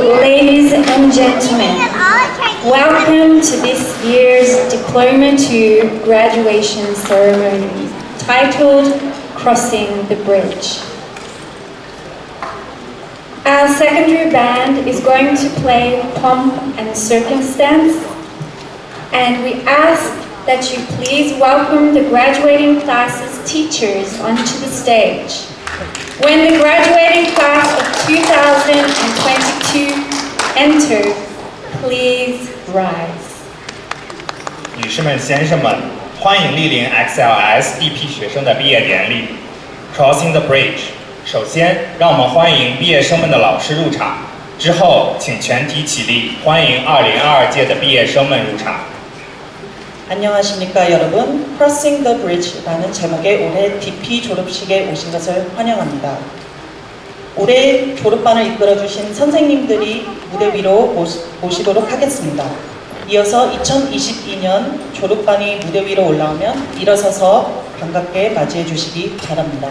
Ladies and gentlemen, welcome to this year's Diploma 2 graduation ceremony titled Crossing the Bridge. Our secondary band is going to play Pomp and Circumstance, and we ask that you please welcome the graduating class's teachers onto the stage. When the graduating class of 2022 enter, please rise. 女士们、先生们，欢迎莅临 XLIS DP 学生的毕业典礼 Crossing the Bridge。首先，让我们欢迎毕业生们的老师入场。之后，请全体起立，欢迎2022届的毕业生们入场。 안녕하십니까 여러분. Crossing the Bridge라는 제목의 올해 DP 졸업식에 오신 것을 환영합니다. 올해 졸업반을 이끌어주신 선생님들이 무대 위로 모시도록 하겠습니다. 이어서 2022년 졸업반이 무대 위로 올라오면 일어서서 반갑게 맞이해 주시기 바랍니다.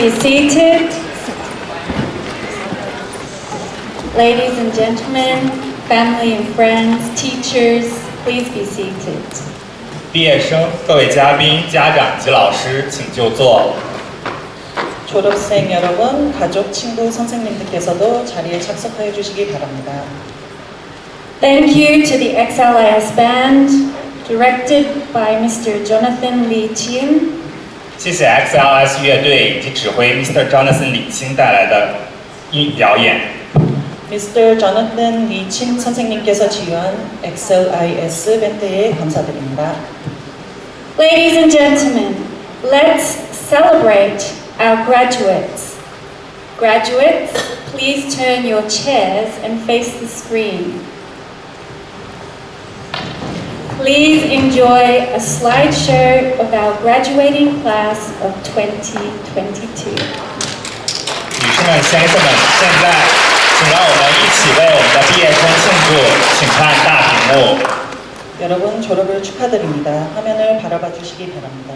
Be seated. Ladies and gentlemen, family and friends, teachers, please be seated. 毕业生、各位嘉宾、家长及老师，请就座。 졸업생 여러분, 가족, 친구, 선생님들께서도 자리에 착석하여 주시기 바랍니다. Thank you to the XLIS Band, directed by Mr. Jonathan Li. 谢谢 XLS 乐队以及指挥 Mr. Jonathan 李清带来的表演。 Mr. Jonathan Li Chin 선생님께서 지휘한 XLIS 밴드에 감사드립니다. Ladies and gentlemen, let's celebrate our graduates. Graduates, please turn your chairs and face the screen. Please enjoy a slideshow of our graduating class of 2022. 女士们、先生们，现在请让我们一起为我们的毕业生庆祝，请看大屏幕。 여러분 졸업을 축하드립니다. 화면을 바라봐 주시기 바랍니다.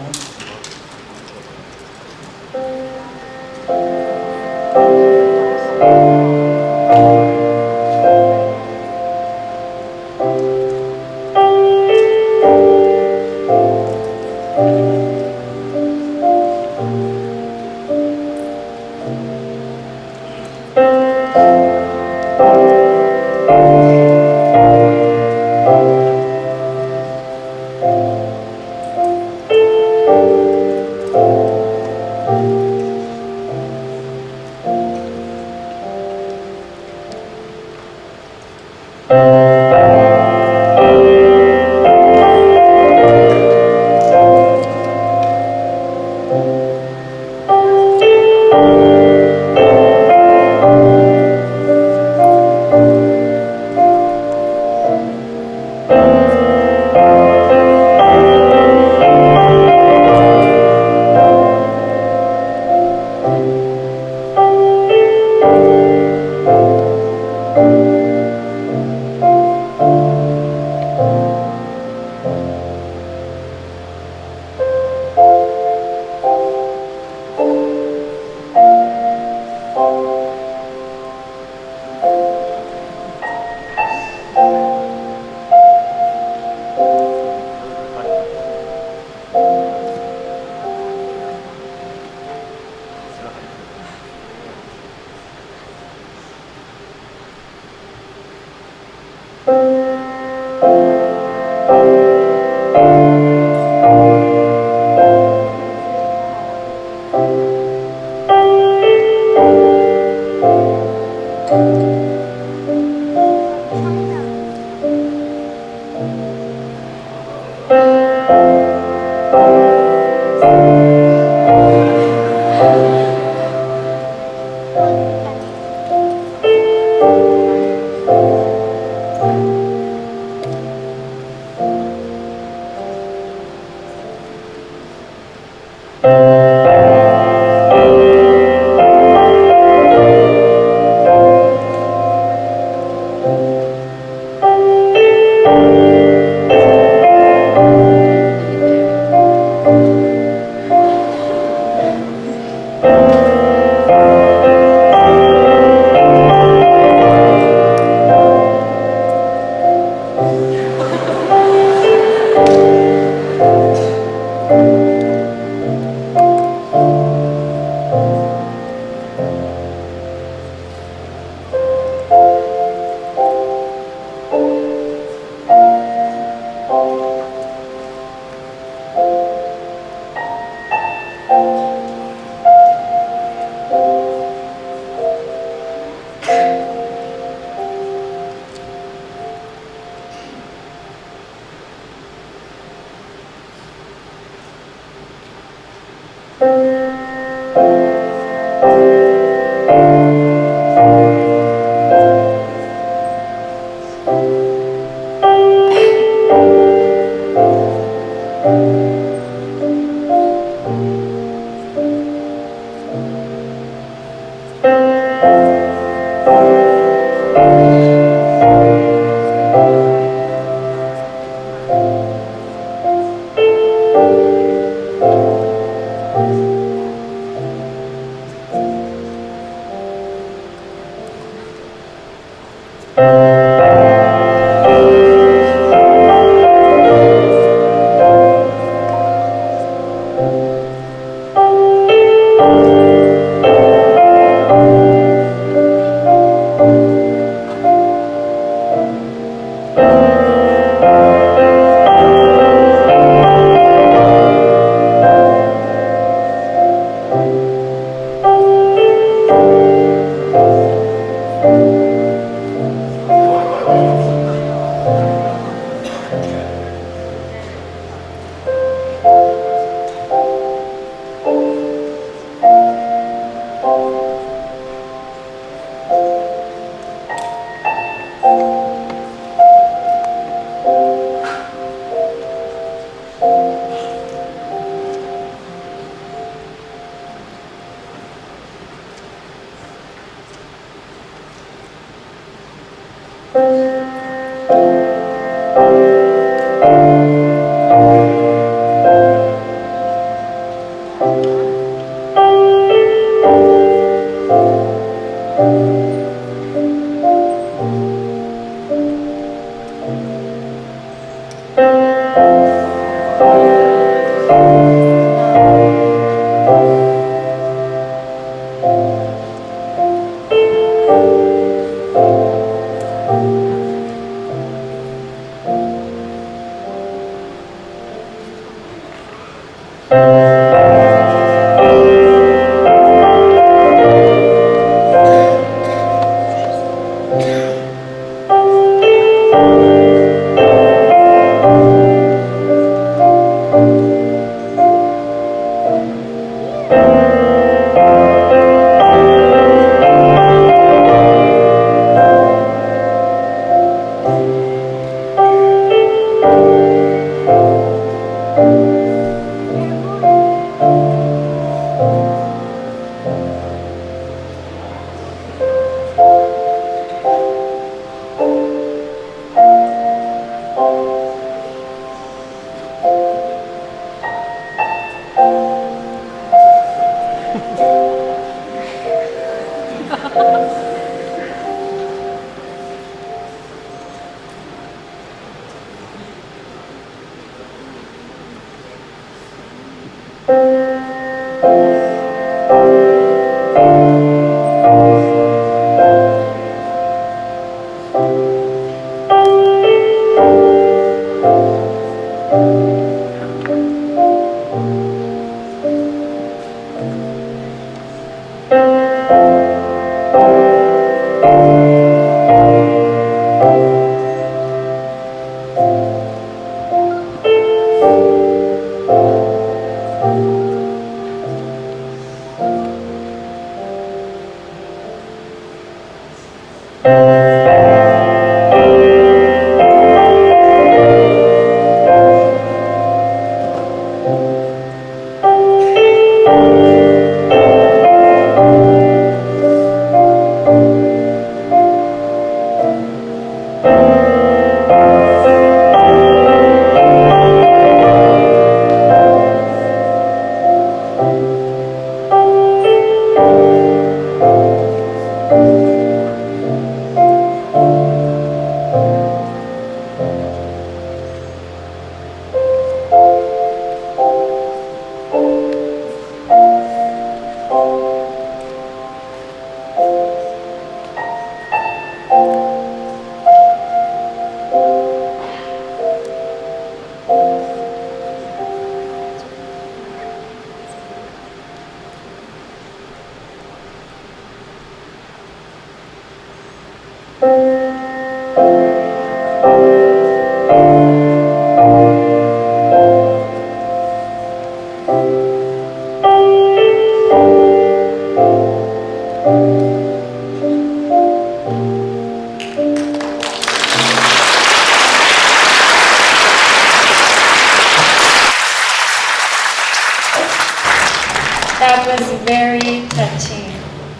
That was very touching.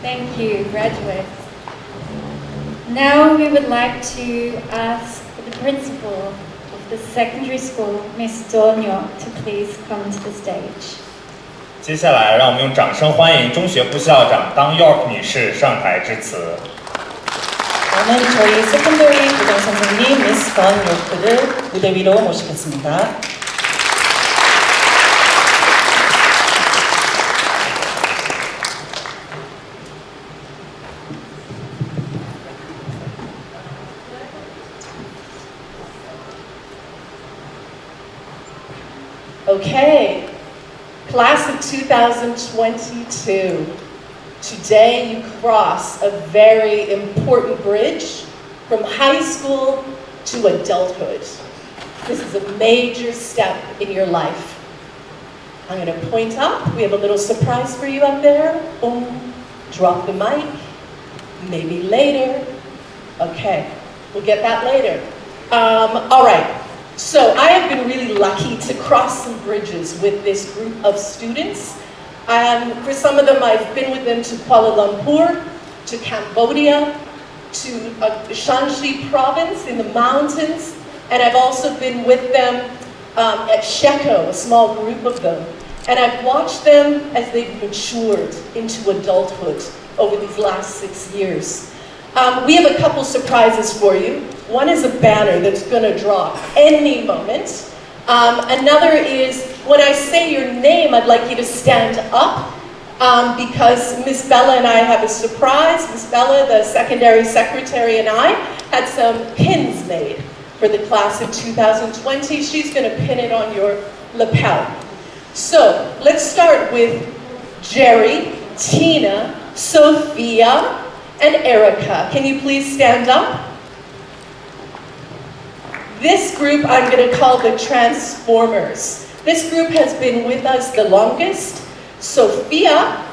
Thank you, graduates. Now we would like to ask the principal of the secondary school, Miss Donio, to please come to the stage. 接下来，让我们用掌声欢迎中学部校长当 York 女士上台致辞。 오늘 저희 세컨더리 부장 선생님 미스 던 요크를 무대 위로 모시겠습니다. Okay, class of 2022. Today you cross a very important bridge from high school to adulthood. This is a major step in your life. I'm going to point up. We have a little surprise for you up there. Boom. Drop the mic. Maybe later. Okay, we'll get that later. All right. So I have been really lucky to cross some bridges with this group of students. For some of them, I've been with them to Kuala Lumpur, to Cambodia, to Shanxi province in the mountains, and I've also been with them at Sheko, a small group of them. And I've watched them as they've matured into adulthood over these last 6 years. We have a couple surprises for you. One is a banner that's going to drop any moment. Another is, when I say your name, I'd like you to stand up because Miss Bella and I have a surprise. Miss Bella, the secondary secretary, and I had some pins made for the class of 2020. She's going to pin it on your lapel. So let's start with Jerry, Tina, Sophia, and Erica. Can you please stand up? This group I'm going to call the Transformers. This group has been with us the longest. Sophia,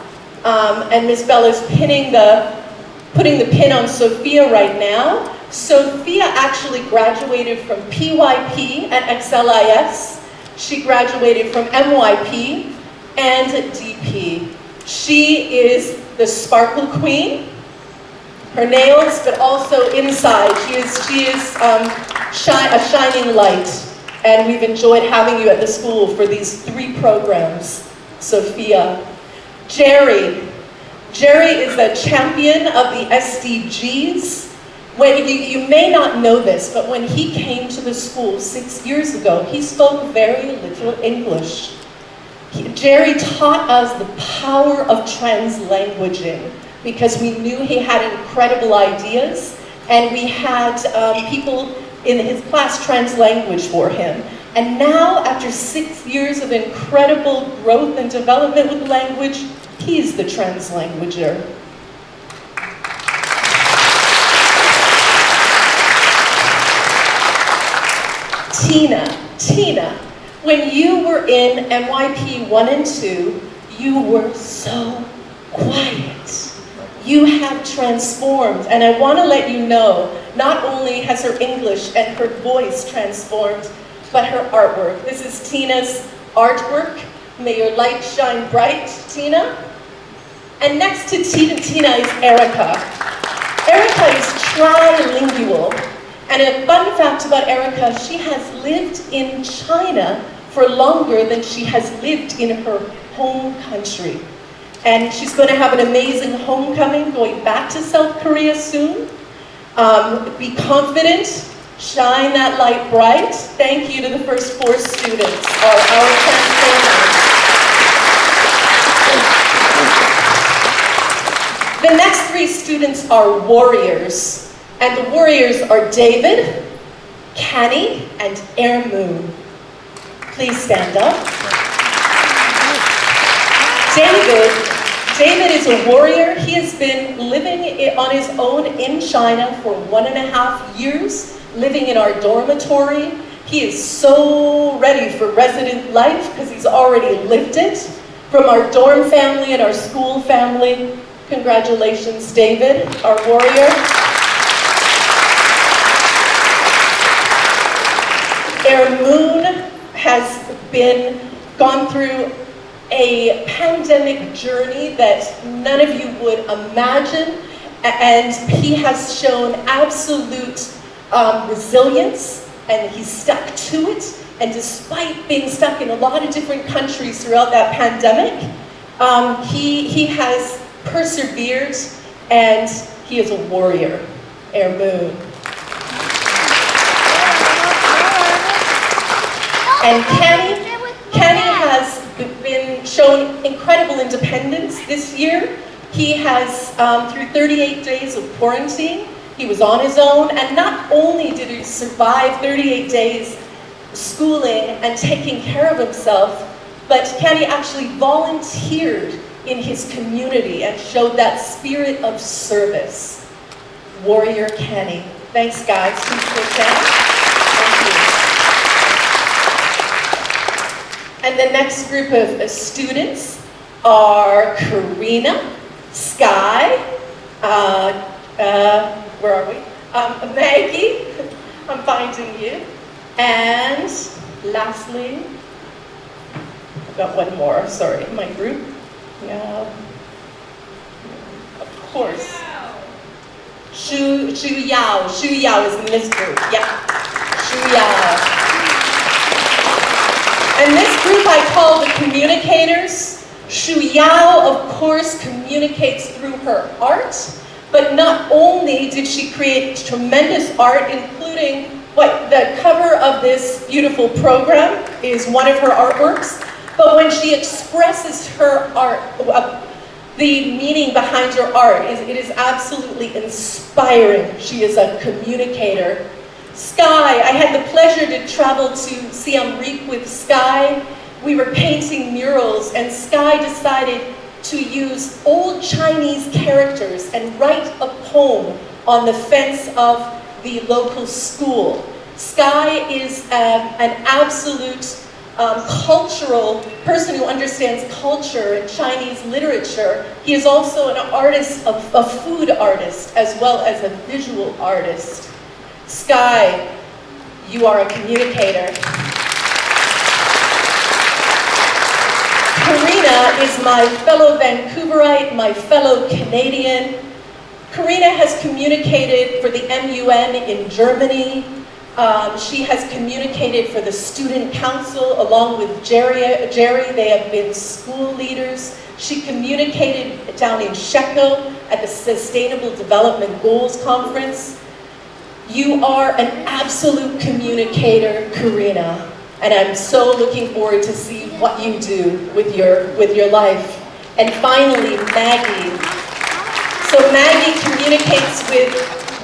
and Miss Bella's putting the pin on Sophia right now. Sophia actually graduated from PYP at XLIS. She graduated from MYP and DP. She is the sparkle queen. Her nails, but also inside, she is a shining light. And we've enjoyed having you at the school for these 3 programs. Sophia. Jerry. Jerry is a champion of the SDGs. When you may not know this, but when he came to the school 6 years ago, he spoke very little English. Jerry taught us the power of translanguaging because we knew he had incredible ideas, and we had people in his class translanguage for him. And now, after 6 years of incredible growth and development with language, he's the translanguager. Tina, when you were in MYP 1 and 2, you were so quiet. You have transformed, and I want to let you know, not only has her English and her voice transformed, but her artwork. This is Tina's artwork. May your light shine bright, Tina. And next to Tina is Erica. Erica is trilingual. And a fun fact about Erica, she has lived in China for longer than she has lived in her home country. And she's going to have an amazing homecoming going back to South Korea soon. Be confident, shine that light bright. Thank you to the first 4 students, our transformers. The next 3 students are warriors. And the warriors are David, Canny, and Air Moon. Please stand up. David is a warrior. He has been living on his own in China for 1.5 years, living in our dormitory. He is so ready for resident life because he's already lived it. From our dorm family and our school family, congratulations, David, our warrior. Air Moon has gone through a pandemic journey that none of you would imagine, and he has shown absolute resilience, and he's stuck to it. And despite being stuck in a lot of different countries throughout that pandemic, he has persevered, and he is a warrior. Air Moon. And Canny has been shown incredible independence this year. He has, through 38 days of quarantine, he was on his own, and not only did he survive 38 days schooling and taking care of himself, but Canny actually volunteered in his community and showed that spirit of service. Warrior Canny. Thanks, guys. Please sit down. Thank you. And the next group of students are Corina, Sky, where are we? Maggie, I'm finding you. And lastly, I've got one more, sorry, my group. Yeah, of course. Shu Yao. Shu Yao is in this group. Yeah. Shu Yao. And this group I call the communicators. Shu Yao, of course, communicates through her art. But not only did she create tremendous art, including what the cover of this beautiful program is one of her artworks, but when she expresses her art, the meaning behind her art, it is absolutely inspiring. She is a communicator. Sky, I had the pleasure to travel to Siem Reap with Sky. We were painting murals, and Sky decided to use old Chinese characters and write a poem on the fence of the local school. Sky is an absolute cultural person who understands culture and Chinese literature. He is also an artist, a food artist, as well as a visual artist. Sky, you are a communicator. Corina is my fellow Vancouverite, my fellow Canadian. Corina has communicated for the MUN in Germany. She has communicated for the Student Council along with Jerry. They have been school leaders. She communicated down in Sheko at the Sustainable Development Goals Conference. You are an absolute communicator, Corina. And I'm so looking forward to see what you do with your life. And finally, Maggie. So Maggie communicates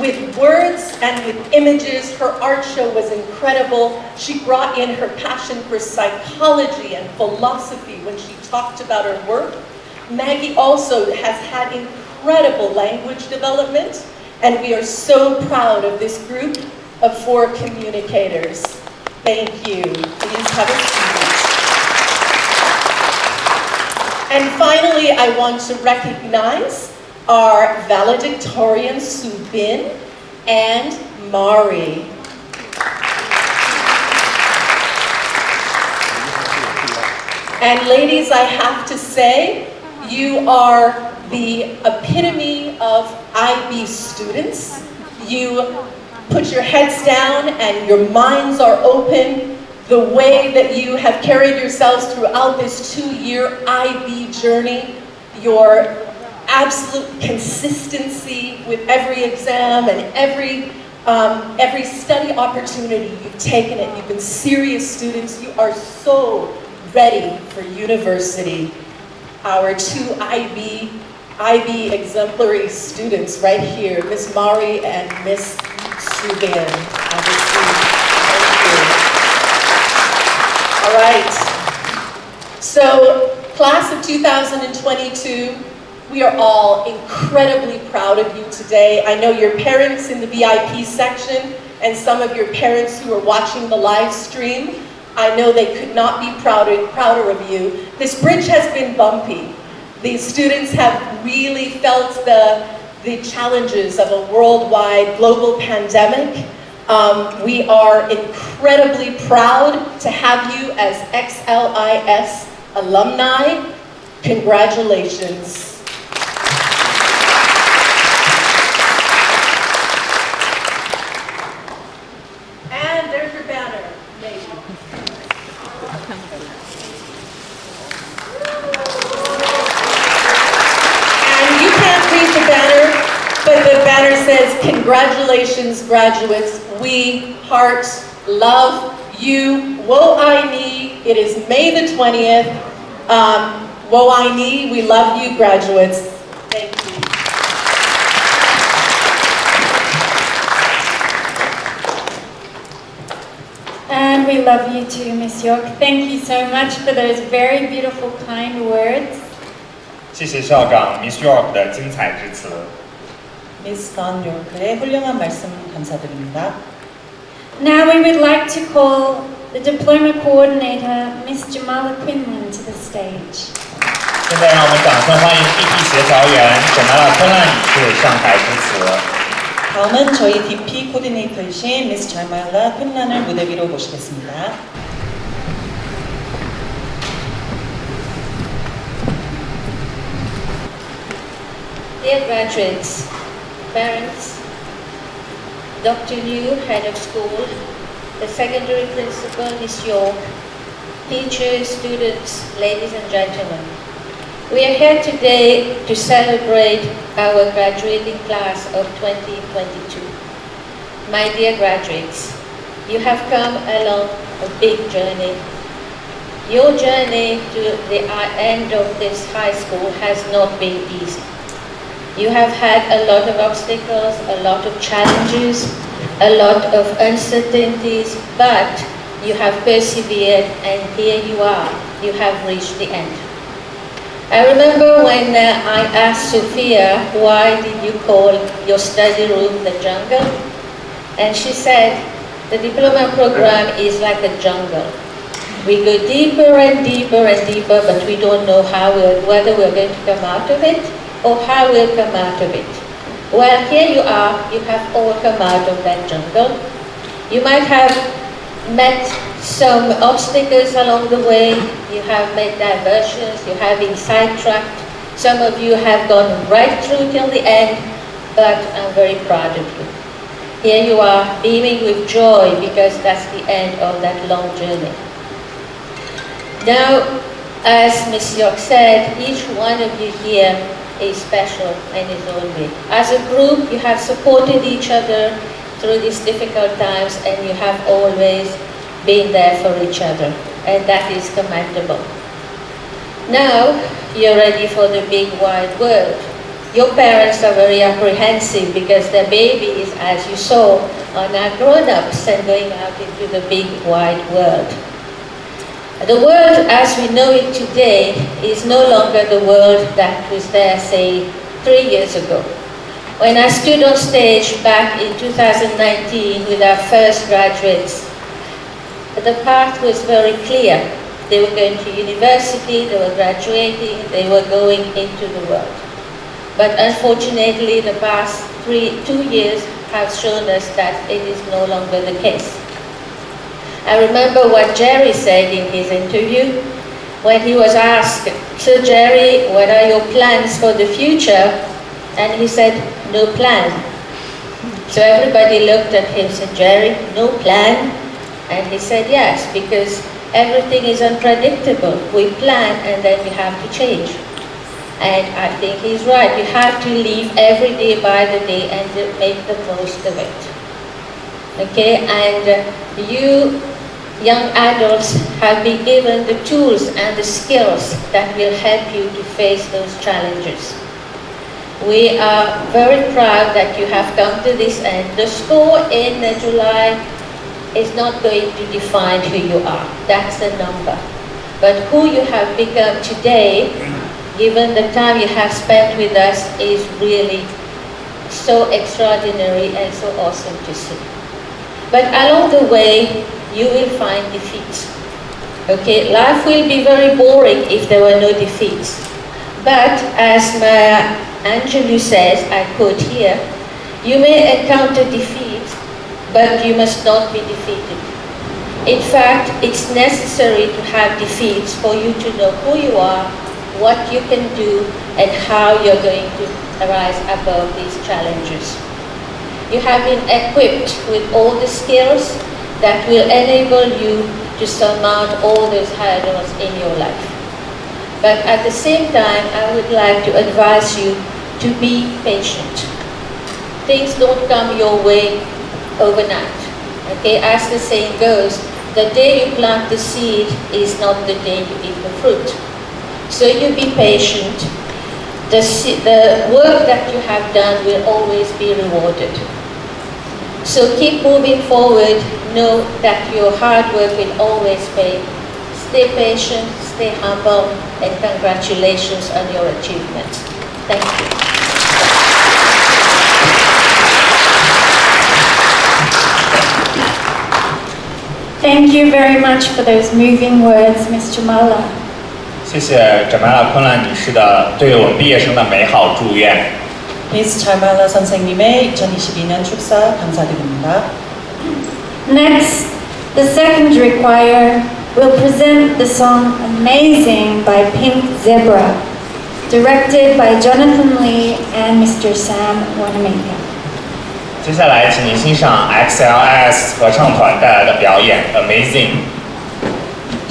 with words and with images. Her art show was incredible. She brought in her passion for psychology and philosophy when she talked about her work. Maggie also has had incredible language development, and we are so proud of this group of 4 communicators. Thank you. Please have a seat. And finally, I want to recognize our valedictorians, Su Bin and Mari. And ladies, I have to say, you are the epitome of IB students. You put your heads down and your minds are open. The way that you have carried yourselves throughout this 2-year IB journey, your absolute consistency with every exam and every study opportunity you've taken it. You've been serious students. You are so ready for university. Our 2 IB exemplary students right here, Miss Mari and Miss Subin. Thank you. All right. So, class of 2022, we are all incredibly proud of you today. I know your parents in the VIP section and some of your parents who are watching the live stream, I know they could not be prouder of you. This bridge has been bumpy. These students have really felt the challenges of a worldwide global pandemic. We are incredibly proud to have you as XLIS alumni. Congratulations. And there's your banner, maybe. And you can't read the banner, but the banner says, congratulations, graduates. We heart love you. Wo Ai Ni. It is May the 20th. Wo Ai Ni. We love you, graduates. Thank you. And we love you too, Miss York. Thank you so much for those very beautiful, kind words. 谢谢校长 Miss York 的精彩致辞。 Miss Von York의 훌륭한 말씀 감사드립니다. Now we would like to call the diploma coordinator, Miss Jamala Quinlan, to the stage. 现在让我们掌声欢迎 DP 协调员简达拉昆兰女士上台致辞。 다음은 저희 DP 코디네이터이신 미스 자말라 핀란을 무대 위로 모시겠습니다. Dear graduates, parents, Dr. Liu, head of school, the secondary principal, Ms. York, teachers, students, ladies and gentlemen. We are here today to celebrate our graduating class of 2022. My dear graduates, you have come along a big journey. Your journey to the end of this high school has not been easy. You have had a lot of obstacles, a lot of challenges, a lot of uncertainties, but you have persevered and here you are. You have reached the end. I remember when I asked Sophia, why did you call your study room the jungle? And she said, the diploma program is like a jungle. We go deeper and deeper and deeper, but we don't know whether we're going to come out of it or how we'll come out of it. Well, here you are, you have all come out of that jungle. You might have met some obstacles along the way, you have made diversions, you have been sidetracked. Some of you have gone right through till the end, but I'm very proud of you. Here you are, beaming with joy because that's the end of that long journey. Now, as Ms. York said, each one of you here is special in his own way. As a group, you have supported each other through these difficult times and you have always been there for each other, and that is commendable. Now, you're ready for the big wide world. Your parents are very apprehensive because their babies, as you saw, are now grown-ups and going out into the big wide world. The world as we know it today is no longer the world that was there, say, 3 years ago. When I stood on stage back in 2019 with our first graduates, the path was very clear. They were going to university, they were graduating, they were going into the world. But unfortunately, the past 2 years have shown us that it is no longer the case. I remember what Jerry said in his interview when he was asked, "So Jerry, what are your plans for the future?" And he said, "No plan." So everybody looked at him and said, "Jerry, no plan?" And he said, "Yes, because everything is unpredictable. We plan and then we have to change." And I think he's right. You have to live every day by the day and make the most of it. Okay, and you young adults have been given the tools and the skills that will help you to face those challenges. We are very proud that you have come to this end. The score in July is not going to define who you are. That's the number. But who you have become today, given the time you have spent with us, is really so extraordinary and so awesome to see. But along the way, you will find defeats. Okay, life will be very boring if there were no defeats. But as Maya Angelou says, I quote here, you may encounter defeats, but you must not be defeated. In fact, it's necessary to have defeats for you to know who you are, what you can do, and how you're going to rise above these challenges. You have been equipped with all the skills that will enable you to surmount all those hurdles in your life. But at the same time, I would like to advise you to be patient. Things don't come your way overnight. Okay, as the saying goes, the day you plant the seed is not the day you eat the fruit. So you be patient. The work that you have done will always be rewarded. So keep moving forward. Know that your hard work will always pay. Stay patient, stay humble, and congratulations on your achievements. Thank you. Thank you very much for those moving words, Ms. Jamala. 谢谢Jamala昆兰女士的对我们毕业生的美好祝愿。 Miss Jamala 선생님의 2022년 축사 감사드립니다. Next, the secondary choir will present the song Amazing by Pink Zebra, directed by Jonathan Lee and Mr. Sam Wanamaker. 接下来，请您欣赏 XLIS 合唱团带来的表演《Amazing》。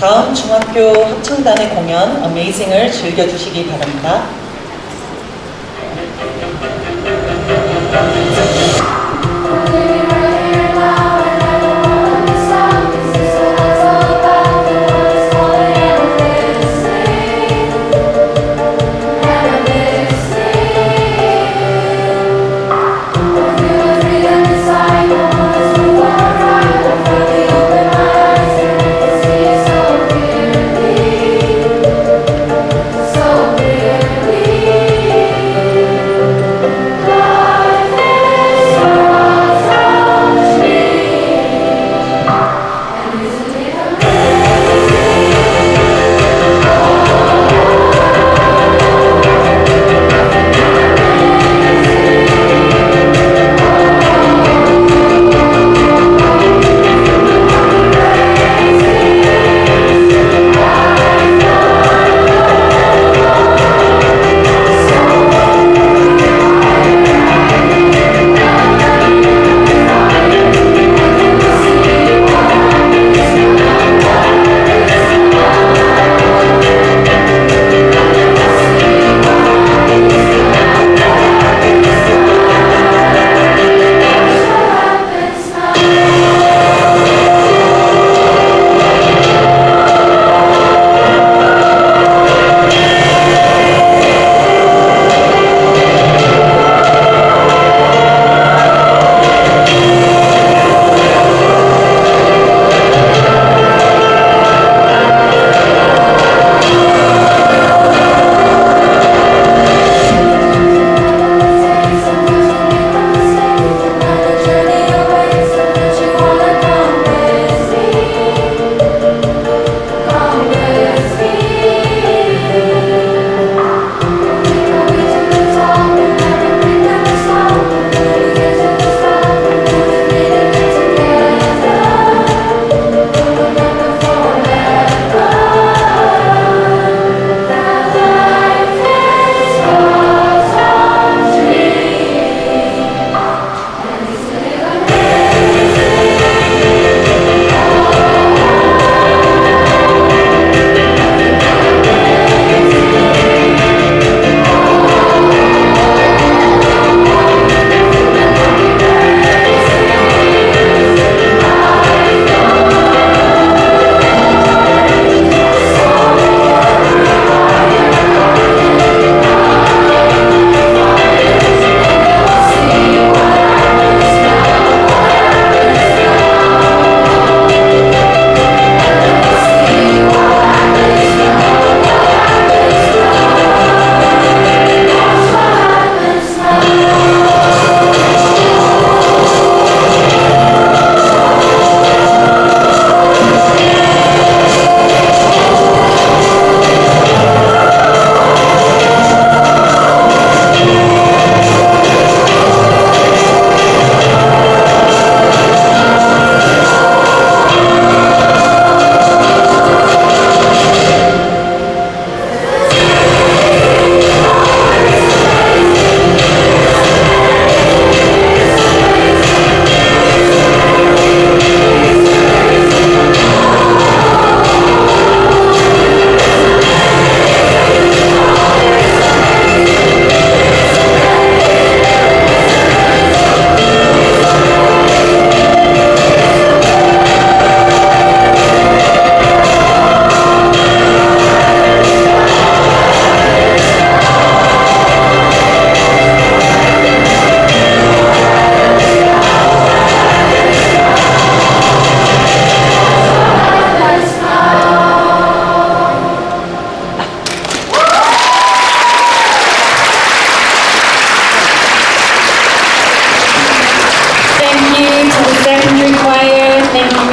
다음 중학교 합창단의 공연 Amazing을 즐겨주시기 바랍니다.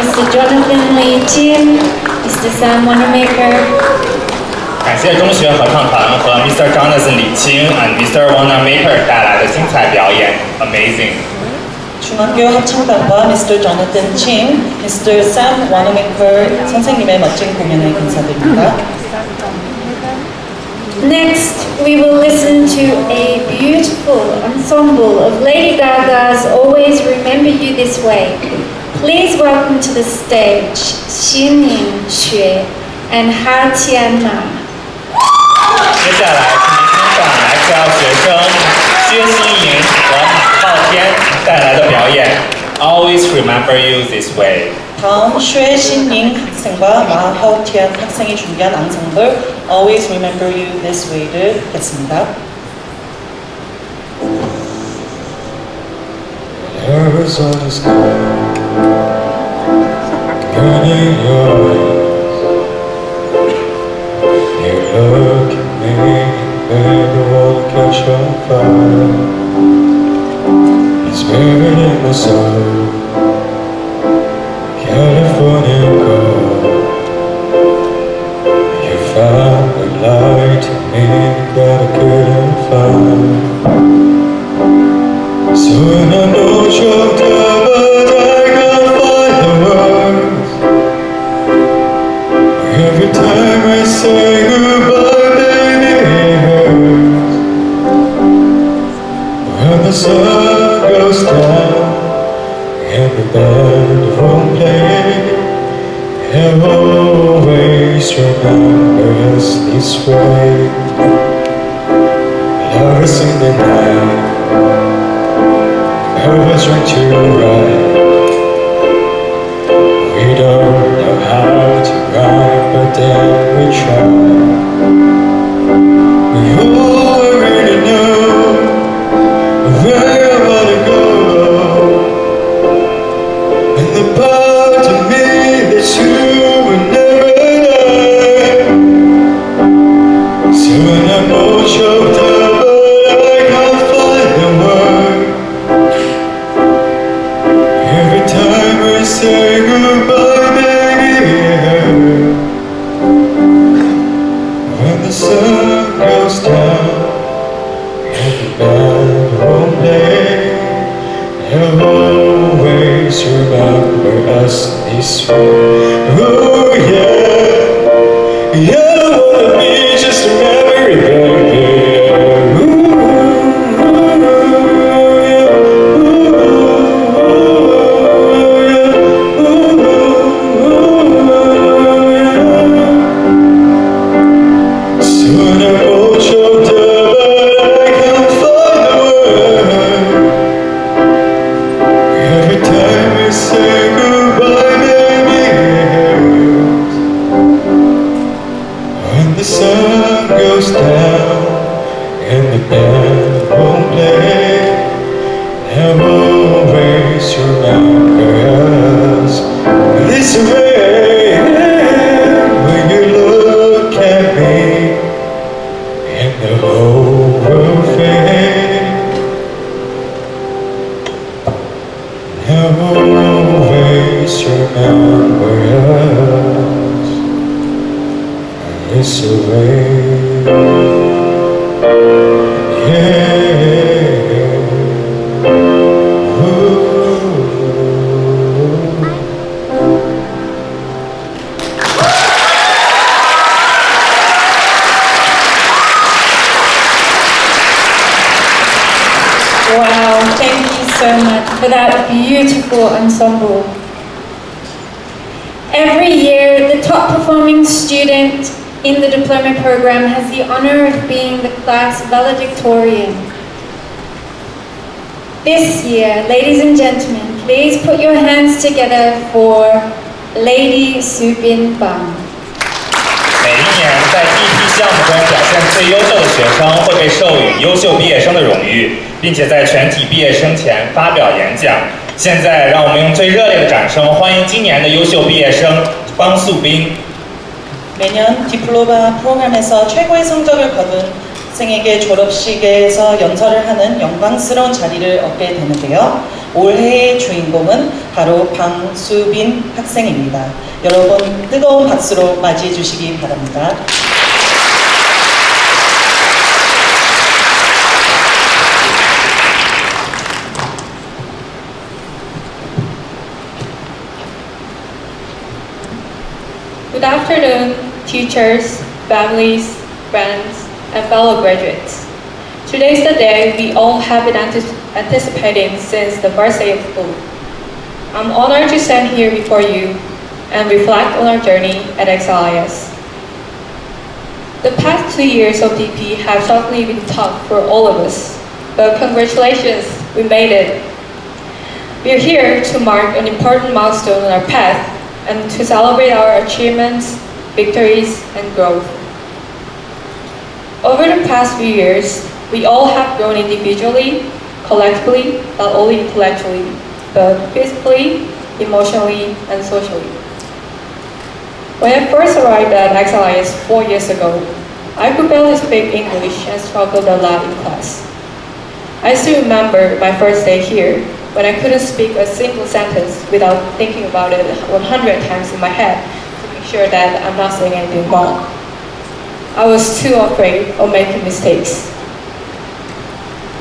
Mr. Jonathan Li Jin, Mr. Sam Wanamaker. 感谢中学合唱团和 Mr. Jonathan 李清 and Mr. Wanamaker 带来的精彩表演 ，Amazing。 중학교 합창단과 Mr. Jonathan Chim, Mr. Sam Wanamaker 선생님의 멋진 공연에 감사드립니다. Next, we will listen to a beautiful beautiful ensemble of Lady Gaga's Always Remember You This Way. Please welcome to the stage Xin Yingxue and Sophia Ma. 接下来，请您欣赏 XL 学生薛新莹和马昊天带来的表演《Always Remember You This Way》。 다음 薛신닝 학생과 마하오티안 학생이 준비한 앙상블 Always Remember You This Way를 듣겠습니다. Arizona sky, burning your eyes. You look at me, made the world catch on fire. It's buried in the sun, California gold. You found a light in me that I couldn't find. So when I know choked up, but I can't find the words. Every time I say goodbye, baby, it hurts. When the sun goes down and the band won't play, I'll always remember us this way. Lovers in the night, always right to right. We don't know how to rhyme, but then we try. We already know where I wanna go, and the part of me that you will never know. So when I'm all choked up, but I can't find the word. Every time we say goodbye, baby, it hurts. When the sun goes down and the band won't play, I'll always remember us this way. Oh yeah, yeah, I wanna be just a memory, baby. Wow, thank you so much for that beautiful ensemble. Every year, the top performing student in the diploma program has the honor of being the class valedictorian. This year, ladies and gentlemen, please put your hands together for Lady Subin Bang. 每一年在 DP 项目中表现最优秀的学生会被授予优秀毕业生的荣誉，并且在全体毕业生前发表演讲。现在，让我们用最热烈的掌声欢迎今年的优秀毕业生方素斌。 매년 디플로마 프로그램에서 최고의 성적을 거둔 학생에게 졸업식에서 연설을 하는 영광스러운 자리를 얻게 되는데요. 올해의 주인공은 바로 방수빈 학생입니다. 여러분 뜨거운 박수로 맞이해 주시기 바랍니다. Good afternoon, teachers, families, friends, and fellow graduates. Today's the day we all have been anticipating since the first day of school. I'm honored to stand here before you and reflect on our journey at XLIS. The past 2 years of DP have certainly been tough for all of us, but congratulations, we made it. We're here to mark an important milestone on our path and to celebrate our achievements, victories, and growth. Over the past few years, we all have grown individually, collectively, not only intellectually, but physically, emotionally, and socially. When I first arrived at XLIS 4 years ago, I could barely speak English and struggled a lot in class. I still remember my first day here, when I couldn't speak a single sentence without thinking about it 100 times in my head to make sure that I'm not saying anything wrong. I was too afraid of making mistakes.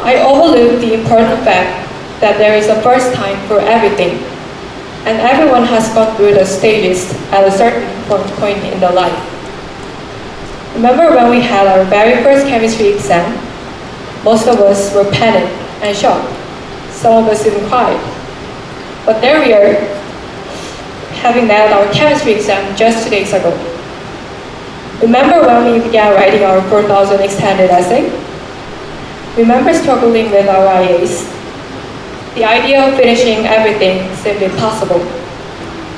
I overlooked the important fact that there is a first time for everything, and everyone has gone through the stages at a certain point in their life. Remember when we had our very first chemistry exam? Most of us were panicked and shocked. Some of us even cried. But there we are, having had our chemistry exam just 2 days ago. Remember when we began writing our 4,000 extended essay? Remember struggling with our IAs? The idea of finishing everything seemed impossible.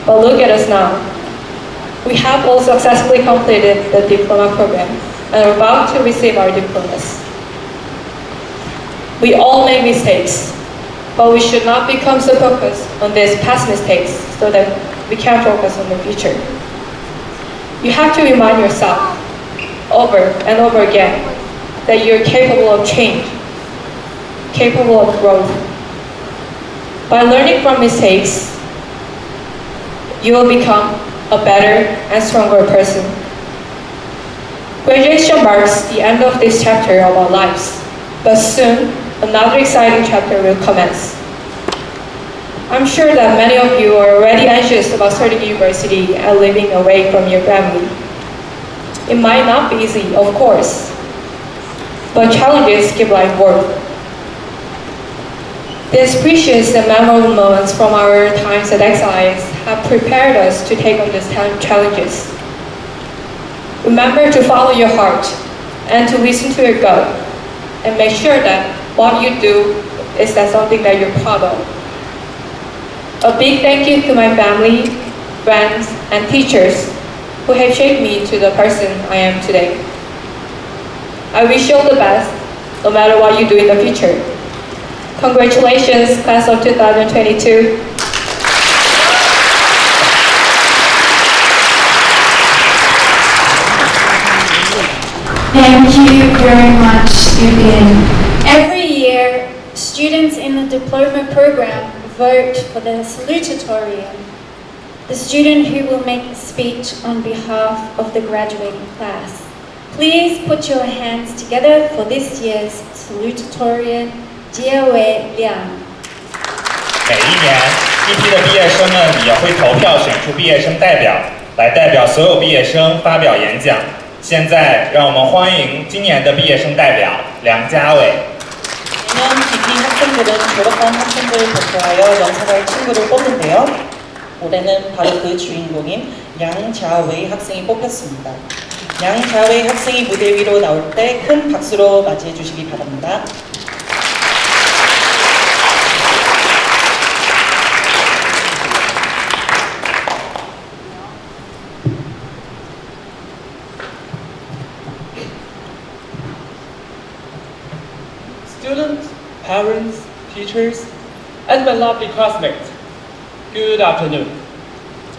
But look at us now. We have all successfully completed the diploma program and are about to receive our diplomas. We all make mistakes, but we should not become so focused on these past mistakes so that we can focus on the future. You have to remind yourself over and over again that you're capable of change, capable of growth. By learning from mistakes, you will become a better and stronger person. Graduation marks the end of this chapter of our lives, but soon another exciting chapter will commence. I'm sure that many of you are already anxious about starting university and living away from your family. It might not be easy, of course, but challenges give life worth. These precious and memorable moments from our times at XLIS have prepared us to take on these challenges. Remember to follow your heart and to listen to your gut, and make sure that what you do is that something that you're proud of. A big thank you to my family, friends, and teachers who have shaped me to the person I am today. I wish you all the best, no matter what you do in the future. Congratulations, class of 2022. Thank you very much, student. Every year, students in the diploma program vote for the salutatorian, the student who will make the speech on behalf of the graduating class. Please put your hands together for this year's salutatorian, Jie Wei Liang. 每一年，DP 的毕业生们也会投票选出毕业生代表，来代表所有毕业生发表演讲。现在，让我们欢迎今年的毕业生代表梁家伟。 내년 DP 학생들은 졸업한 학생들을 대표하여 영상할 친구를 뽑는데요. 올해는 바로 그 주인공인 양자웨이 학생이 뽑혔습니다. 양자웨이 학생이 무대 위로 나올 때 큰 박수로 맞이해 주시기 바랍니다. Students, parents, teachers, and my lovely classmates, good afternoon.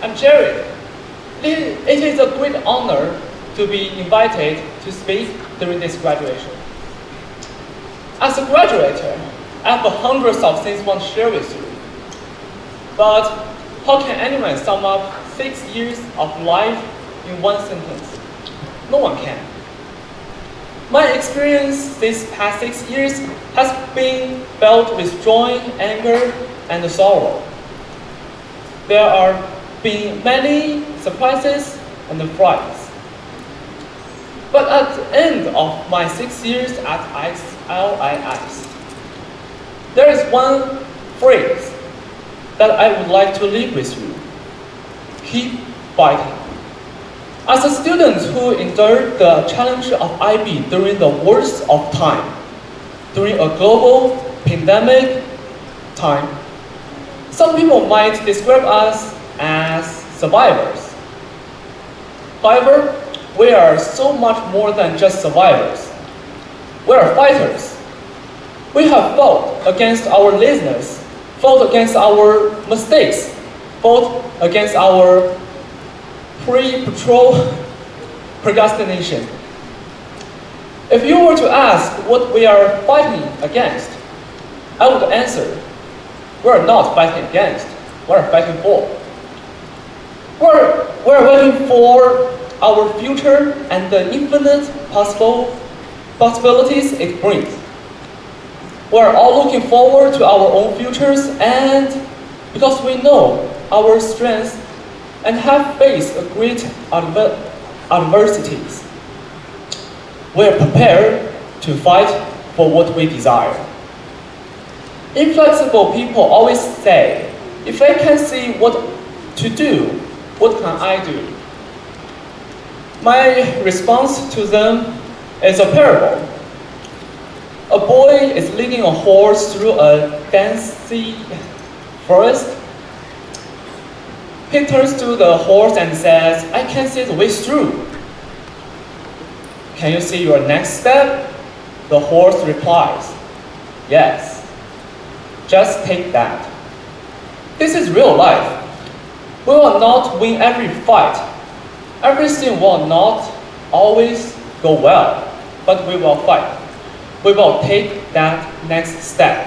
I'm Jerry. It is a great honor to be invited to speak during this graduation. As a graduator, I have hundreds of things I want to share with you. But how can anyone sum up 6 years of life in one sentence? No one can. My experience these past 6 years has been filled with joy, anger, and sorrow. There are been many surprises and frights. But at the end of my 6 years at XLIS, there is one phrase that I would like to leave with you. Keep fighting. As a student who endured the challenge of IB during the worst of time, during a global pandemic time, some people might describe us as survivors. However, we are so much more than just survivors. We are fighters. We have fought against our laziness, fought against our mistakes, fought against our pre-patrol procrastination. If you were to ask what we are fighting against, I would answer, we are not fighting against, we are fighting for. We're waiting for our future and the infinite possibilities it brings. We're all looking forward to our own futures, and because we know our strengths and have faced a great adversities, we're prepared to fight for what we desire. Inflexible people always say, if I can see what to do, what can I do? My response to them is a parable. A boy is leading a horse through a densely forest. He turns to the horse and says, I can see the way through. Can you see your next step? The horse replies, yes. Just take that. This is real life. We will not win every fight. Everything will not always go well, but we will fight. We will take that next step.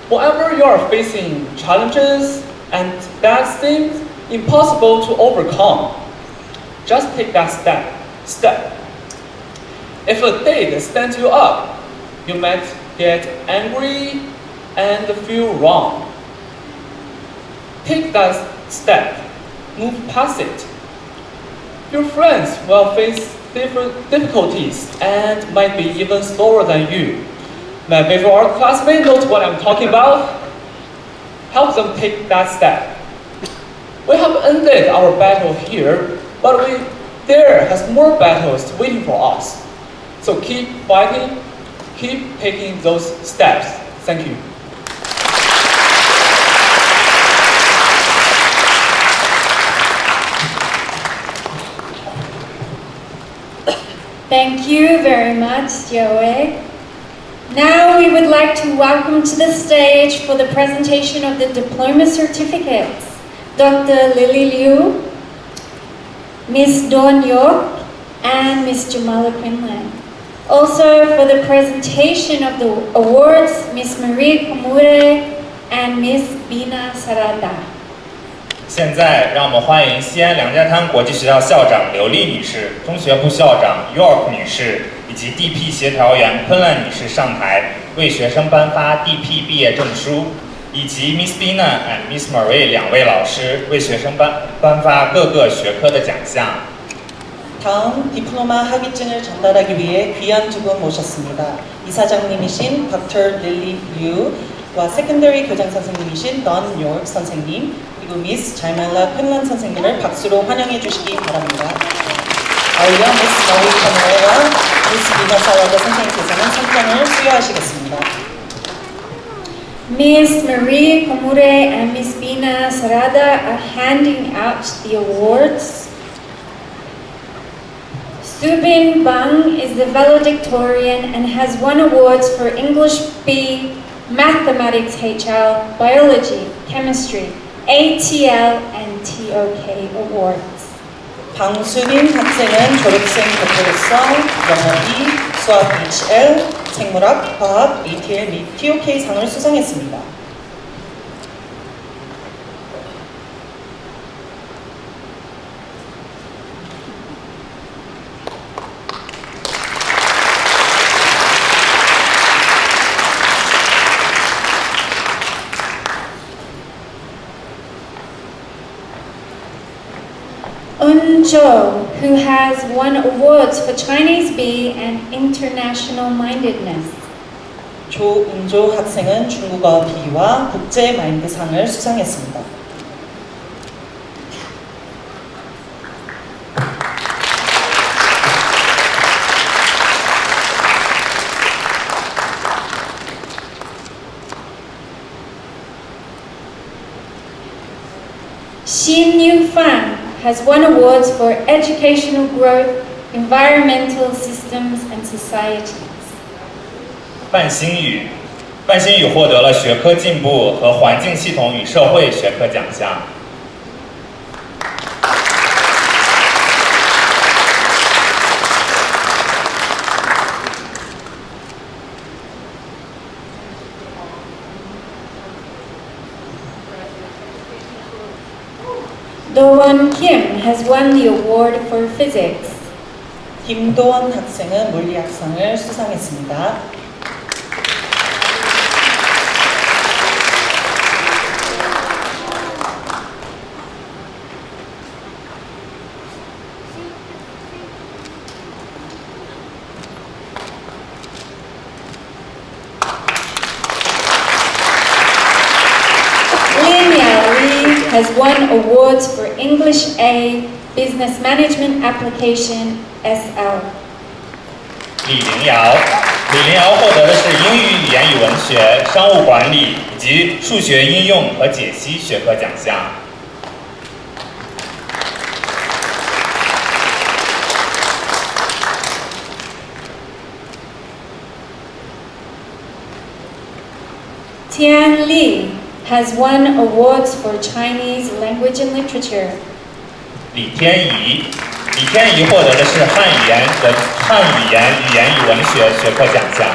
Whenever you are facing challenges and that seems impossible to overcome, just take that step. If a date stands you up, you might get angry and feel wrong. Take that step, move past it. Your friends will face different difficulties and might be even slower than you. My visual art classmate knows what I'm talking about. Help them take that step. We have ended our battle here, but there has more battles waiting for us. So keep fighting, keep taking those steps. Thank you. Thank you very much, Joey. Now we would like to welcome to the stage for the presentation of the diploma certificates, Dr. Lily Liu, Ms. Dawn York, and Ms. Jamala Quinlan. Also for the presentation of the awards, Ms. Marie Komure and Ms. Bina Sarada. 现在让我们欢迎西安两家滩国际学校校长刘丽女士、中学部校长 York 女士以及 DP 协调员昆兰女士上台，为学生颁发 DP 毕业证书，以及 Miss Bina and Miss Marie 两位老师为学生颁发各个学科的奖项。 다음 디플로마 학위증을 전달하기 위해 귀한 두 분 모셨습니다. 이사장님이신 Dr. Lily Liu와 세컨더리 교장 선생님이신 Dawn York 선생님, 그리고 미스 자말라 펜란 선생님을 박수로 환영해 주시기 바랍니다. 아울러 미스 머리 카메라와 미스 비나 사라다 선생님께서는 상장을 수여하시겠습니다. Ms. Marie Komure and Ms. Bina Sarada are handing out the awards. Subin Bang is the valedictorian and has won awards for English B, Mathematics HL, Biology, Chemistry, ATL, and TOK awards. 방수빈 학생은 졸업생 대표로서 영어 B, 수학 HL, 생물학, 화학, ATL 및 TOK 상을 수상했습니다. Eun Jo, who has won awards for Chinese B and international mindedness. 조은조 학생은 중국어 B와 국제 마인드상을 수상했습니다. Xin Yufan has won awards for educational growth, environmental systems and societies. 范新宇获得了学科进步和环境系统与社会学科奖项。Doan Kim has won the award for physics. 김도원 학생은 물리학상을 수상했습니다. Has won awards for English A, Business Management Application SL. 李玲瑶获得的是英语语言与文学、商务管理以及数学应用和解析学科奖项。Tian Li has won awards for Chinese language and literature. 李天怡获得的是汉语言语言与文学学科奖项。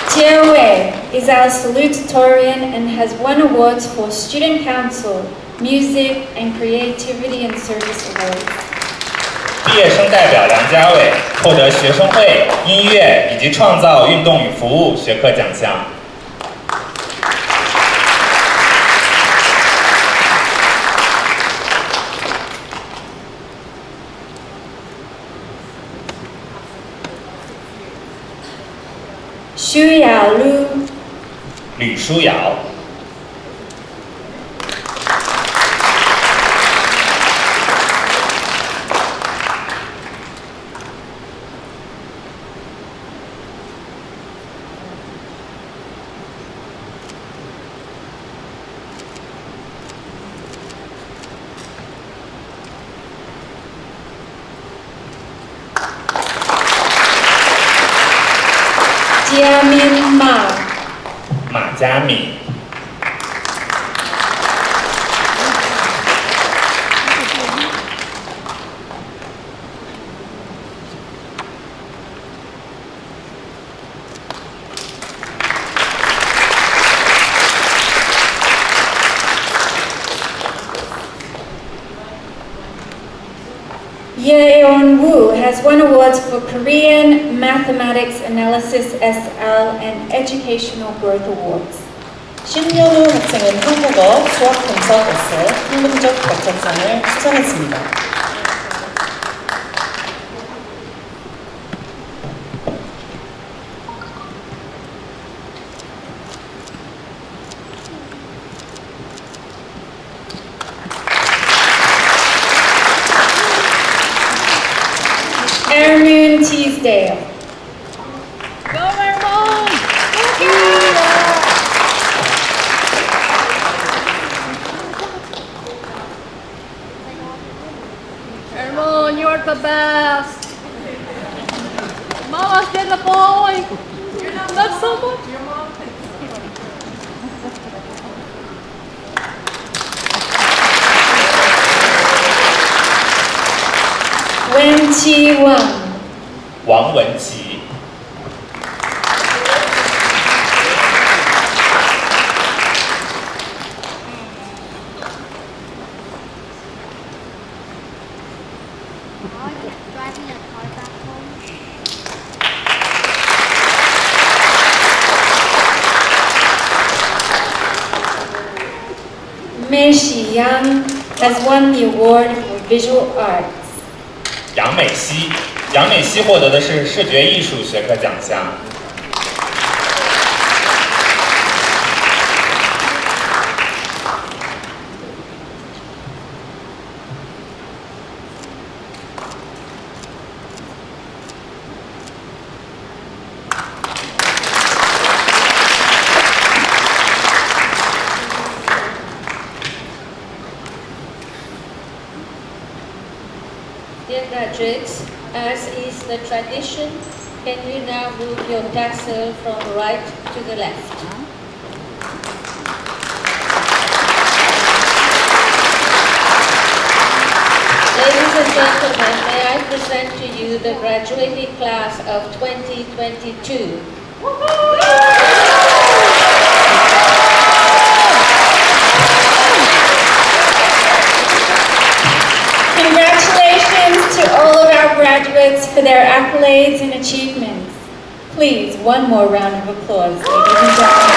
Jie Wei is our salutatorian and has won awards for Student Council, Music and Creativity and Service Awards. 毕业生代表梁家伟获得学生会、音乐以及创造、运动与服务学科奖项。Xu Yaolu, 吕书瑶。Jiamin Ma, 马佳敏。Yeon Woo has won awards for Korean Mathematics Analysis SL and Educational Growth Awards. 신현우 학생은 한국어 수학 분석 에세 학문적 격차상을 수상했습니다. Aaron Teasdale. Go Vermont! Vermont, you're the best! Mama's did the boy! That's so much! Wen Chi Wang. 王文琪。Mei Xiyang has won the award for visual arts. 杨美熙，杨美熙获得的是视觉艺术学科奖项。Dear graduates, as is the tradition, can you now move your tassel from right to the left? Ladies and gentlemen, may I present to you the graduating class of 2022. Congratulations to all of our graduates for their accolades and achievements. Please, one more round of applause, ladies and gentlemen.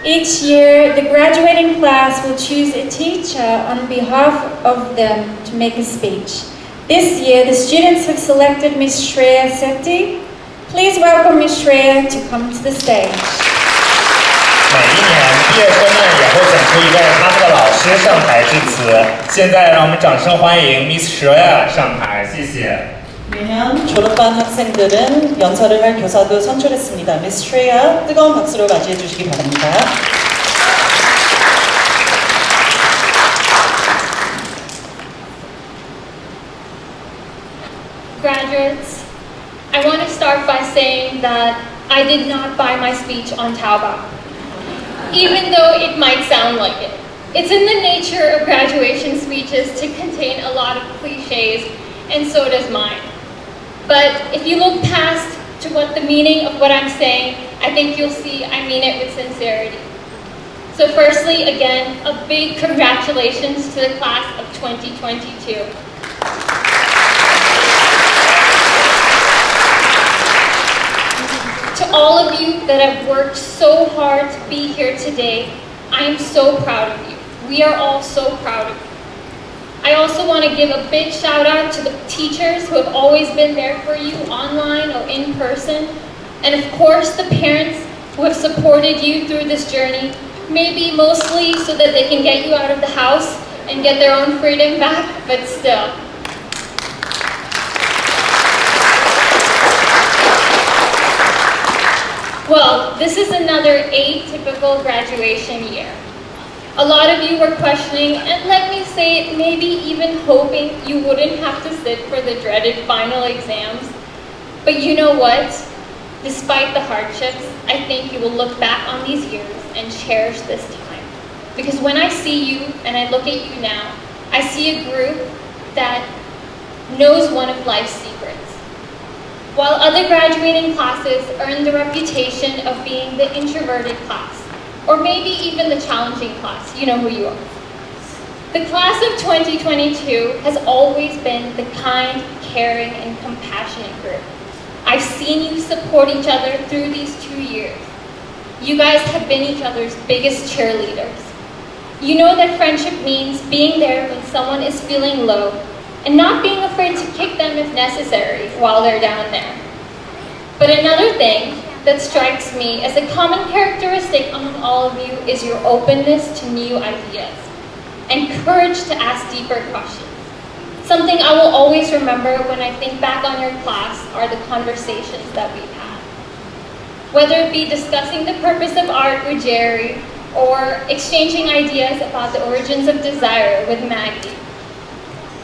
Each year, the graduating class will choose a teacher on behalf of them to make a speech. This year, the students have selected Ms. Shreya Sethi. Please welcome Ms. Shreya to come to the stage. 每一年，毕业生们也会选出一位他们的老师上台致辞。现在，让我们掌声欢迎 Miss Shreya 上台，谢谢。 매년 졸업반 학생들은 연설을 할 교사도 선출했습니다. Miss Shreya, 뜨거운 박수로 맞이해 주시기 바랍니다. Graduates, I want to start by saying that I did not buy my speech on Taobao, even though it might sound like it. It's in the nature of graduation speeches to contain a lot of cliches, and so does mine. But if you look past to what the meaning of what I'm saying, I think you'll see I mean it with sincerity. So firstly, again, a big congratulations to the class of 2022. To all of you that have worked so hard to be here today, I am so proud of you. We are all so proud of you. I also want to give a big shout out to the teachers who have always been there for you online or in person. And of course the parents who have supported you through this journey, maybe mostly so that they can get you out of the house and get their own freedom back, but still. Well, this is another atypical graduation year. A lot of you were questioning, and let me say it, maybe even hoping you wouldn't have to sit for the dreaded final exams. But you know what? Despite the hardships, I think you will look back on these years and cherish this time. Because when I see you, and I look at you now, I see a group that knows one of life's secrets. While other graduating classes earn the reputation of being the introverted class, or maybe even the challenging class, you know who you are. The class of 2022 has always been the kind, caring, and compassionate group. I've seen you support each other through these 2 years. You guys have been each other's biggest cheerleaders. You know that friendship means being there when someone is feeling low, and not being afraid to kick them if necessary while they're down there. But another thing that strikes me as a common characteristic among all of you is your openness to new ideas and courage to ask deeper questions. Something I will always remember when I think back on your class are the conversations that we've had. Whether it be discussing the purpose of art with Jerry or exchanging ideas about the origins of desire with Maggie.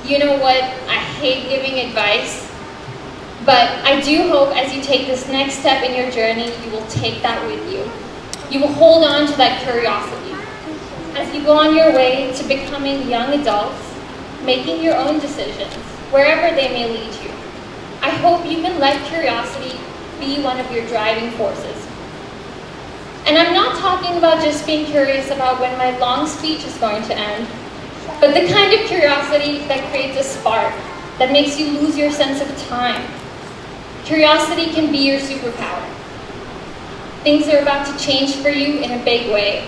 You know what? I hate giving advice, but I do hope as you take this next step in your journey, you will take that with you. You will hold on to that curiosity. As you go on your way to becoming young adults, making your own decisions, wherever they may lead you, I hope you can let curiosity be one of your driving forces. And I'm not talking about just being curious about when my long speech is going to end, but the kind of curiosity that creates a spark, that makes you lose your sense of time. Curiosity can be your superpower. Things are about to change for you in a big way.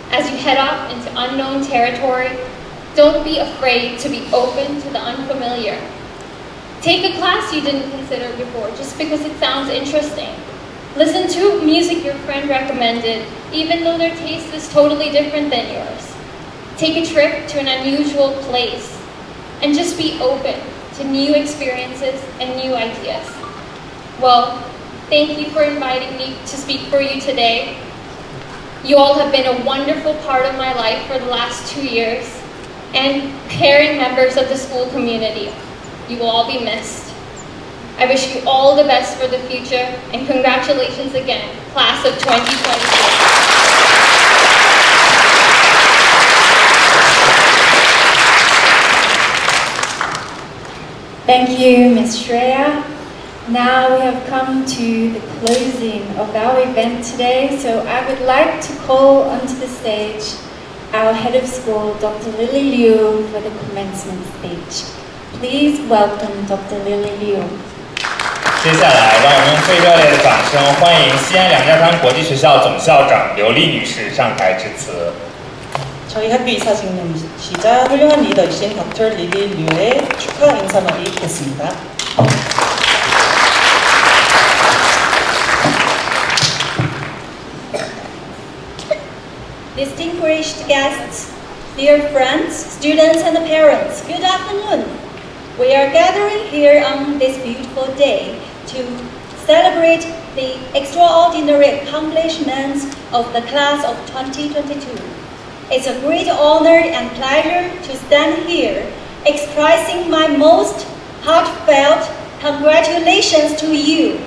As you head off into unknown territory, don't be afraid to be open to the unfamiliar. Take a class you didn't consider before just because it sounds interesting. Listen to music your friend recommended, even though their taste is totally different than yours. Take a trip to an unusual place, and just be open to new experiences and new ideas. Well, thank you for inviting me to speak for you today. You all have been a wonderful part of my life for the last 2 years, and caring members of the school community. You will all be missed. I wish you all the best for the future, and congratulations again, class of 2022. Thank you, Ms. Shreya. Now we have come to the closing of our event today, so I would like to call onto the stage our head of school, Dr. Lily Liu, for the commencement speech. Please welcome Dr. Lily Liu. 接下来，让我们用最热烈的掌声欢迎西安两家滩国际学校总校长刘丽女士上台致辞。 저희 학교 이사장님이시자 훌륭한 리더이신 닥터 릴리 류의 축하 인사말이 있겠습니다. Distinguished guests, dear friends, students and parents, good afternoon. We are gathering here on this beautiful day to celebrate the extraordinary accomplishments of the class of 2022. It's a great honor and pleasure to stand here expressing my most heartfelt congratulations to you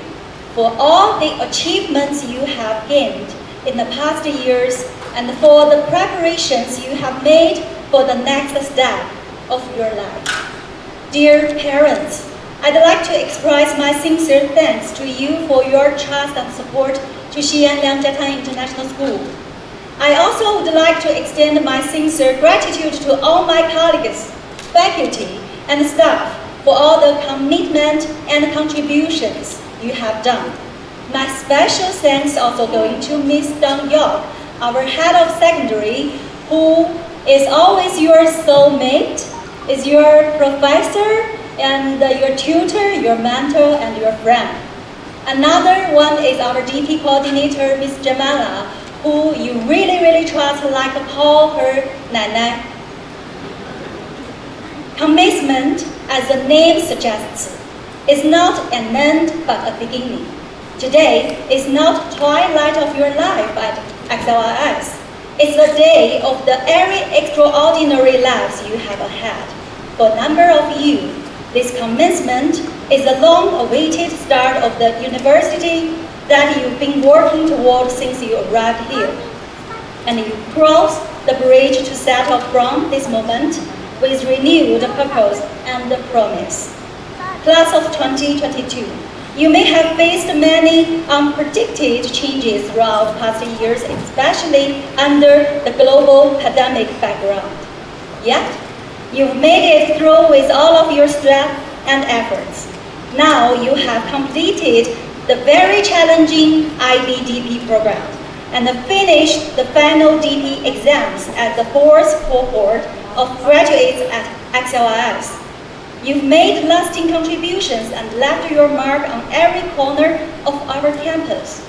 for all the achievements you have gained in the past years and for the preparations you have made for the next step of your life. Dear parents, I'd like to express my sincere thanks to you for your trust and support to Xi'an Liangjiatang International School. I also would like to extend my sincere gratitude to all my colleagues, faculty, and staff for all the commitment and contributions you have done. My special thanks also going to Ms. Dang Yok, our head of secondary, who is always your soulmate, is your professor, and your tutor, your mentor, and your friend. Another one is our DP coordinator, Ms. Jamala, who you really trust like call her Nanai. Commencement, as the name suggests, is not an end but a beginning. Today is not twilight of your life at XLIS. It's the day of the very extraordinary lives you have ahead. For a number of you, this commencement is the long-awaited start of the university that you've been working toward since you arrived here. And you cross the bridge to set off from this moment with renewed purpose and promise. Class of 2022, you may have faced many unpredicted changes throughout past years, especially under the global pandemic background. Yet, you've made it through with all of your strength and efforts. Now you have completed the very challenging IB-DP program and finished the final DP exams at the 4th cohort of graduates at XLIS. You've made lasting contributions and left your mark on every corner of our campus.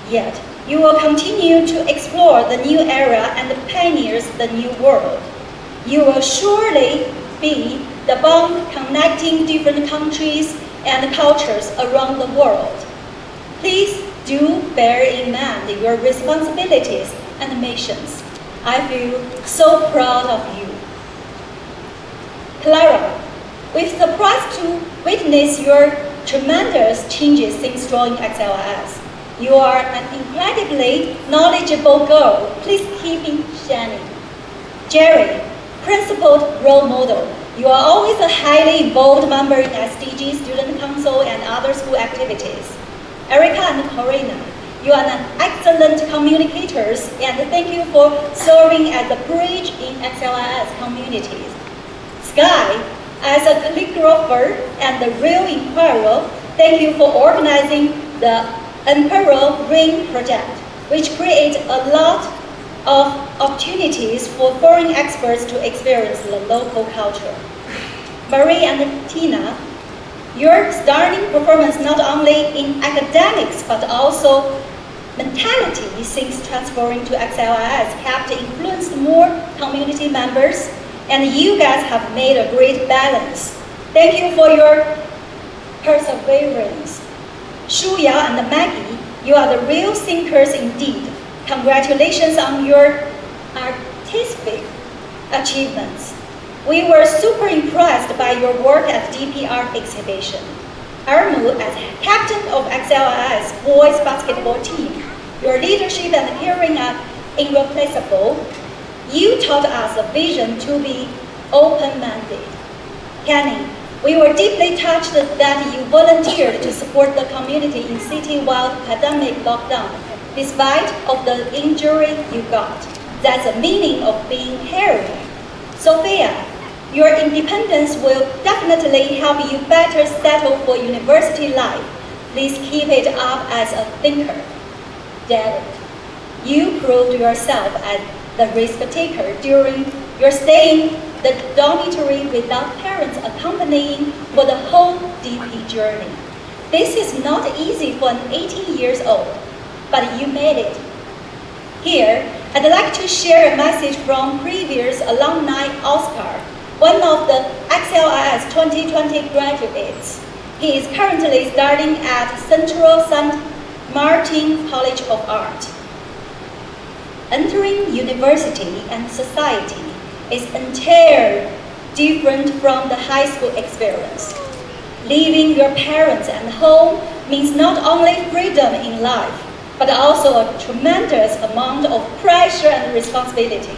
Yet, you will continue to explore the new era and pioneer the new world. You will surely be the bond connecting different countries and cultures around the world. Please do bear in mind your responsibilities and missions. I feel so proud of you. Clara, we're surprised to witness your tremendous changes since joining XLIS. You are an incredibly knowledgeable girl. Please keep shining. Jerry, principled role model. You are always a highly involved member in SDG, Student Council, and other school activities. Erica and Corina, you are an excellent communicators, and thank you for serving as a bridge in XLIS communities. Sky, as a calligrapher and a real inquirer, thank you for organizing the Emperor Ring project, which creates a lot of opportunities for foreign experts to experience the local culture. Marie and Tina, your stunning performance not only in academics but also mentality since transferring to XLIS have influenced more community members, and you guys have made a great balance. Thank you for your perseverance. Shuya and Maggie, you are the real thinkers indeed. Congratulations on your artistic achievements. We were super impressed by your work at DP Art exhibition. Armu, as captain of XLIS boys basketball team, your leadership and caring are irreplaceable. You taught us a vision to be open-minded. Kenny, we were deeply touched that you volunteered to support the community in city-wide pandemic lockdown, despite of the injury you got. That's the meaning of being caring. Sophia, your independence will definitely help you better settle for university life. Please keep it up as a thinker. Derek, you proved yourself as the risk taker during your stay in the dormitory without parents accompanying for the whole DP journey. This is not easy for an 18 years old, but you made it. Here, I'd like to share a message from previous alumni Oscar, one of the XLIS 2020 graduates. He is currently studying at Central St. Martin College of Art. Entering university and society is entirely different from the high school experience. Leaving your parents and home means not only freedom in life, but also a tremendous amount of pressure and responsibility.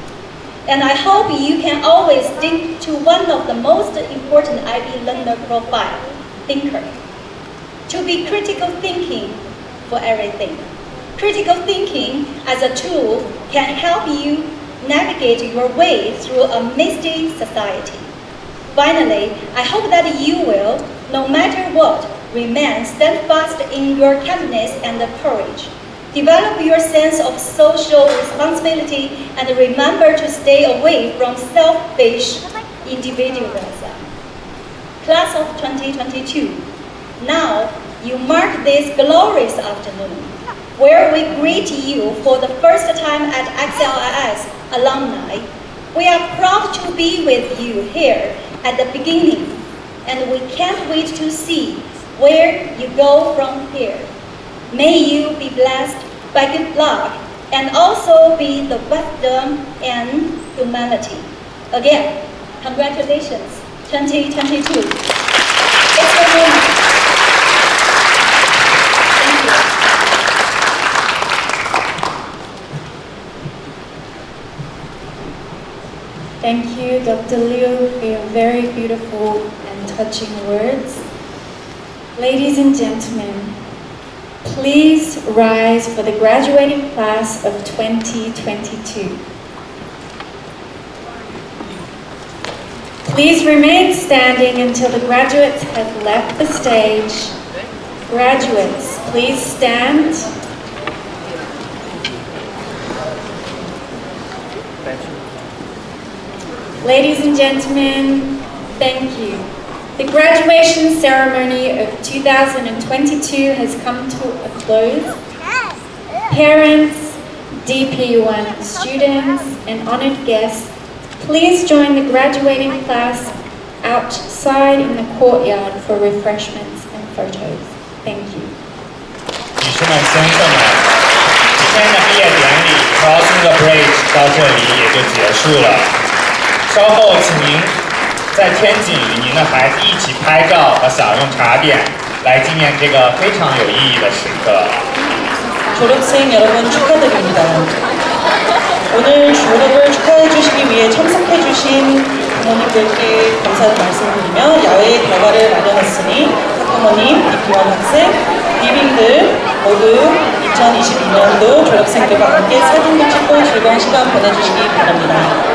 And I hope you can always stick to one of the most important IB learner profile, thinker. To be critical thinking for everything. Critical thinking as a tool can help you navigate your way through a misty society. Finally, I hope that you will, no matter what, remain steadfast in your kindness and courage. Develop your sense of social responsibility and remember to stay away from selfish individualism. Class of 2022, now you mark this glorious afternoon, where we greet you for the first time at XLIS alumni. We are proud to be with you here at the beginning, and we can't wait to see where you go from here. May you be blessed by good luck and also be the wisdom and humanity. Again, congratulations, 2022. It's a moment. Thank you, Dr. Liu, for your very beautiful and touching words. Ladies and gentlemen, please rise for the graduating class of 2022. Please remain standing until the graduates have left the stage. Graduates, please stand. Ladies and gentlemen, thank you. The graduation ceremony of 2022 has come to a close. Parents, DP1 students, and honored guests, please join the graduating class outside in the courtyard for refreshments and photos. Thank you. 女士们、先生们，今天的毕业典礼 Crossing the Bridge 到这里也就结束了。稍后，请您在天井与您的孩子一起拍照和享用茶点，来纪念这个非常有意义的时刻。 졸업생 여러분 축하드립니다. 오늘 졸업을 축하해 주시기 위해 참석해 주신 부모님들께 감사의 말씀드리며 야외 대화를 마련했으니 학부모님, DP1 학생, 비빙들 모두 2022년도 졸업생들과 함께 사진도 찍고 즐거운 시간 보내주시기 바랍니다.